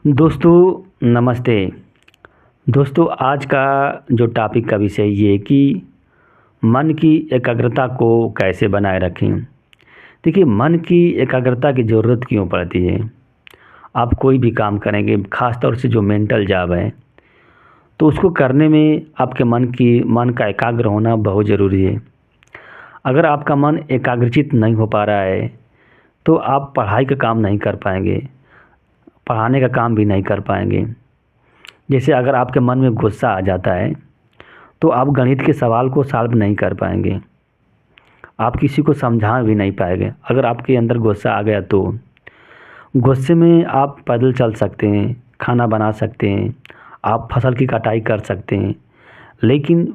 दोस्तों नमस्ते। दोस्तों आज का जो टॉपिक का विषय ये है कि मन की एकाग्रता को कैसे बनाए रखें। देखिए, मन की एकाग्रता की ज़रूरत क्यों पड़ती है। आप कोई भी काम करेंगे, ख़ास तौर से जो मेंटल जॉब है, तो उसको करने में आपके मन का एकाग्र होना बहुत ज़रूरी है। अगर आपका मन एकाग्रचित नहीं हो पा रहा है तो आप पढ़ाई का काम नहीं कर पाएंगे, पढ़ाने का काम भी नहीं कर पाएंगे। जैसे अगर आपके मन में गुस्सा आ जाता है तो आप गणित के सवाल को सॉल्व नहीं कर पाएंगे, आप किसी को समझा भी नहीं पाएंगे। अगर आपके अंदर गुस्सा आ गया तो गुस्से में आप पैदल चल सकते हैं, खाना बना सकते हैं, आप फसल की कटाई कर सकते हैं, लेकिन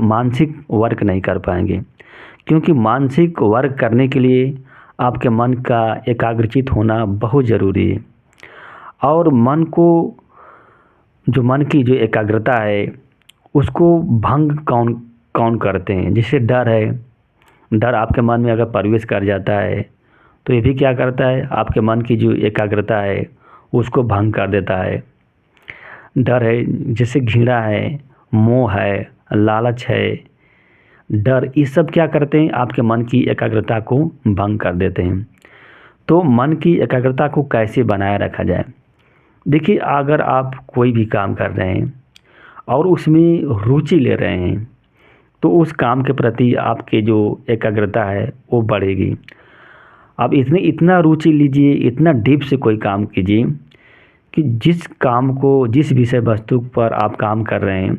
मानसिक वर्क नहीं कर पाएंगे। क्योंकि मानसिक वर्क करने के लिए आपके मन का एकाग्रचित होना बहुत ज़रूरी है। और मन की जो एकाग्रता है उसको भंग कौन कौन करते हैं। जैसे डर है, डर आपके मन में अगर प्रवेश कर जाता है तो ये भी क्या करता है, आपके मन की जो एकाग्रता है उसको भंग कर देता है। डर है, जैसे घृणा है, मोह है, लालच है, डर, ये सब क्या करते हैं, आपके मन की एकाग्रता को भंग कर देते हैं। तो मन की एकाग्रता को कैसे बनाए रखा जाए। देखिए, अगर आप कोई भी काम कर रहे हैं और उसमें रुचि ले रहे हैं तो उस काम के प्रति आपके जो एकाग्रता है वो बढ़ेगी। आप इतना रुचि लीजिए, इतना डीप से कोई काम कीजिए कि जिस विषय वस्तु पर आप काम कर रहे हैं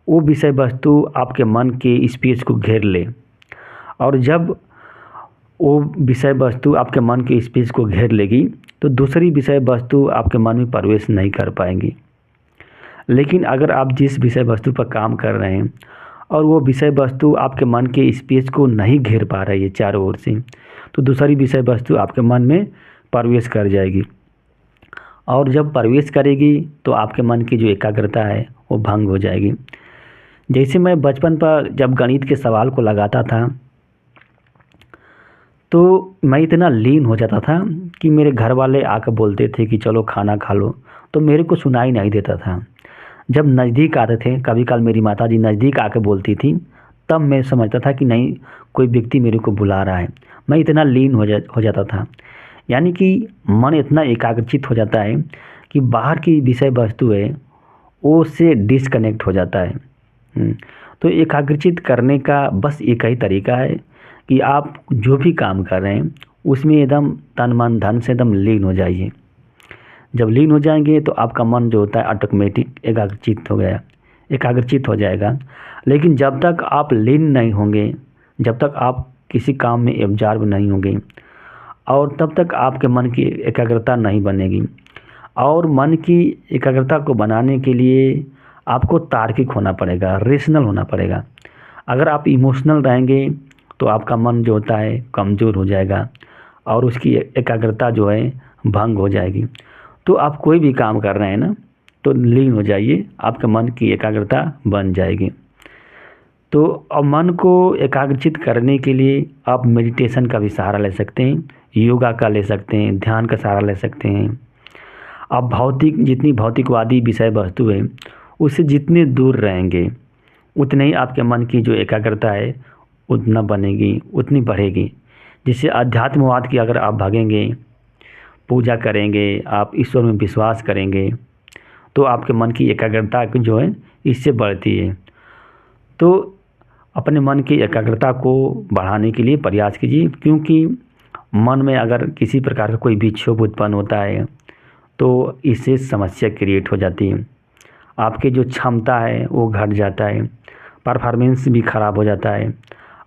वो विषय वस्तु आपके मन के स्पेस को घेर ले। और जब वो विषय वस्तु आपके मन के स्पेस को घेर लेगी तो दूसरी विषय वस्तु आपके मन में प्रवेश नहीं कर पाएंगी। लेकिन अगर आप जिस विषय वस्तु पर काम कर रहे हैं और वो विषय वस्तु आपके मन के स्पेस को नहीं घेर पा रही है चारों ओर से, तो दूसरी विषय वस्तु आपके मन में प्रवेश कर जाएगी। और जब प्रवेश करेगी तो आपके मन की जो एकाग्रता है वो भंग हो जाएगी। जैसे मैं बचपन पर जब गणित के सवाल को लगाता था तो मैं इतना लीन हो जाता था कि मेरे घर वाले आकर बोलते थे कि चलो खाना खा लो, तो मेरे को सुनाई नहीं देता था। जब नज़दीक आते थे, कभी काल मेरी माताजी नज़दीक आकर बोलती थी, तब मैं समझता था कि नहीं, कोई व्यक्ति मेरे को बुला रहा है। मैं इतना लीन हो जाता था। यानी कि मन इतना एकाग्रचित हो जाता है कि बाहर की विषय वस्तु है वो से डिस्कनेक्ट हो जाता है। तो एकाग्रचित करने का बस एक ही तरीका है कि आप जो भी काम कर रहे हैं उसमें एकदम तन मन धन से एकदम लीन हो जाइए। जब लीन हो जाएंगे तो आपका मन जो होता है ऑटोमेटिक एकाग्रचित हो जाएगा। लेकिन जब तक आप लीन नहीं होंगे, जब तक आप किसी काम में एब्जॉर्ब नहीं होंगे, और तब तक आपके मन की एकाग्रता नहीं बनेगी। और मन की एकाग्रता को बनाने के लिए आपको तार्किक होना पड़ेगा, रेशनल होना पड़ेगा। अगर आप इमोशनल रहेंगे तो आपका मन जो होता है कमज़ोर हो जाएगा और उसकी एकाग्रता जो है भंग हो जाएगी। तो आप कोई भी काम कर रहे हैं ना, तो लीन हो जाइए, आपके मन की एकाग्रता बन जाएगी। तो अब मन को एकाग्रचित करने के लिए आप मेडिटेशन का भी सहारा ले सकते हैं, योगा का ले सकते हैं, ध्यान का सहारा ले सकते हैं। आप जितनी भौतिकवादी विषय वस्तु है उससे जितने दूर रहेंगे उतने ही आपके मन की जो एकाग्रता है उतना बनेगी, उतनी बढ़ेगी। जैसे अध्यात्मवाद की अगर आप भागेंगे, पूजा करेंगे, आप ईश्वर में विश्वास करेंगे, तो आपके मन की एकाग्रता जो है इससे बढ़ती है। तो अपने मन की एकाग्रता को बढ़ाने के लिए प्रयास कीजिए, क्योंकि मन में अगर किसी प्रकार का कोई विक्षोभ उत्पन्न होता है तो इससे समस्या क्रिएट हो जाती है। आपकी जो क्षमता है वो घट जाता है, परफॉर्मेंस भी ख़राब हो जाता है,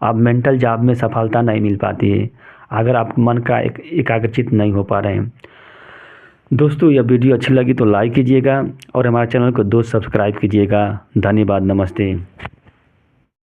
आप मेंटल जॉब में सफलता नहीं मिल पाती है अगर आप मन का एकाग्रचित नहीं हो पा रहे हैं। दोस्तों, यह वीडियो अच्छी लगी तो लाइक कीजिएगा और हमारे चैनल को सब्सक्राइब कीजिएगा। धन्यवाद, नमस्ते।